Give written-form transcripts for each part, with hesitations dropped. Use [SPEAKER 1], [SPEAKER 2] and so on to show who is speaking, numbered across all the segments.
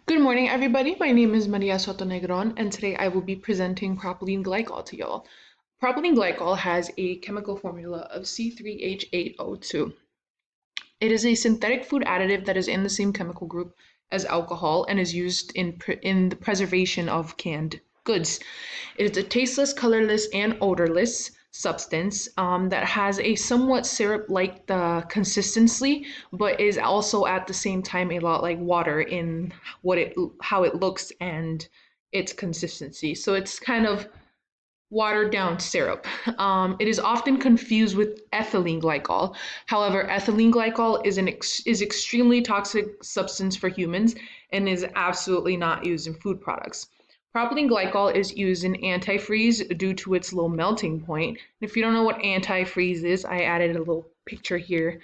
[SPEAKER 1] Good morning, everybody. My name is Maria Sotonegron, and today I will be presenting propylene glycol to y'all. Propylene glycol has a chemical formula of C3H8O2. It is a synthetic food additive that is in the same chemical group as alcohol and is used in the preservation of canned goods. It is a tasteless, colorless, and odorless substance that has a somewhat syrup-like consistency, but is also at the same time a lot like water in how it looks and its consistency. So it's kind of watered down syrup. It is often confused with ethylene glycol. However, ethylene glycol is extremely toxic substance for humans and is absolutely not used in food products. Propylene glycol is used in antifreeze due to its low melting point. And if you don't know what antifreeze is, I added a little picture here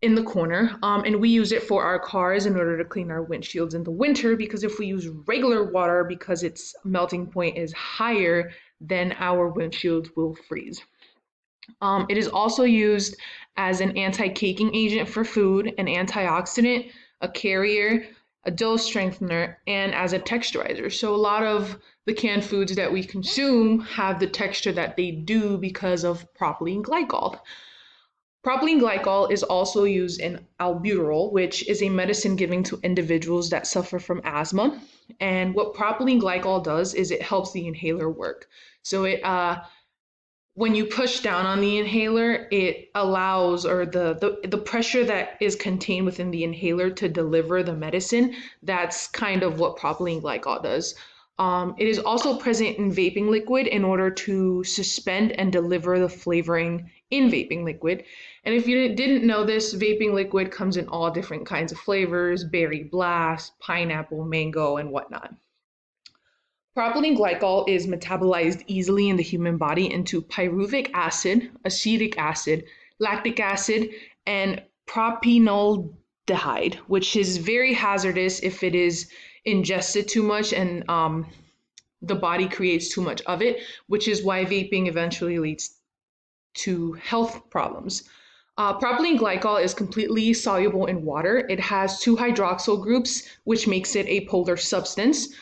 [SPEAKER 1] in the corner, and we use it for our cars in order to clean our windshields in the winter, because if we use regular water, because its melting point is higher, then our windshields will freeze. It is also used as an anti-caking agent for food, an antioxidant, a carrier, a dough strengthener, and as a texturizer. So a lot of the canned foods that we consume have the texture that they do because of propylene glycol. Propylene glycol is also used in albuterol, which is a medicine given to individuals that suffer from asthma. And what propylene glycol does is it helps the inhaler work. So when you push down on the inhaler, it allows, or the pressure that is contained within the inhaler to deliver the medicine. That's kind of what propylene glycol does. It is also present in vaping liquid in order to suspend and deliver the flavoring in vaping liquid. And if you didn't know this, vaping liquid comes in all different kinds of flavors: berry blast, pineapple, mango, and whatnot. Propylene glycol is metabolized easily in the human body into pyruvic acid, acetic acid, lactic acid, and propionaldehyde, which is very hazardous if it is ingested too much and the body creates too much of it, which is why vaping eventually leads to health problems. Propylene glycol is completely soluble in water. It has two hydroxyl groups, which makes it a polar substance.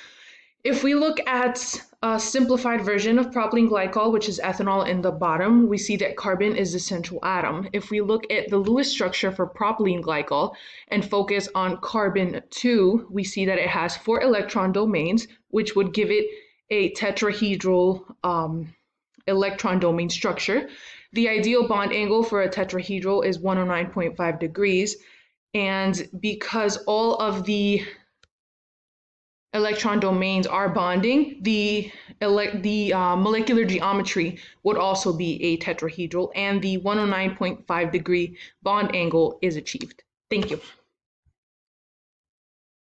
[SPEAKER 1] If we look at a simplified version of propylene glycol, which is ethanol in the bottom, we see that carbon is the central atom. If we look at the Lewis structure for propylene glycol and focus on carbon 2, we see that it has 4 electron domains, which would give it a tetrahedral electron domain structure. The ideal bond angle for a tetrahedral is 109.5 degrees. And because all of the electron domains are bonding, the molecular geometry would also be a tetrahedral, and the 109.5 degree bond angle is achieved. Thank you.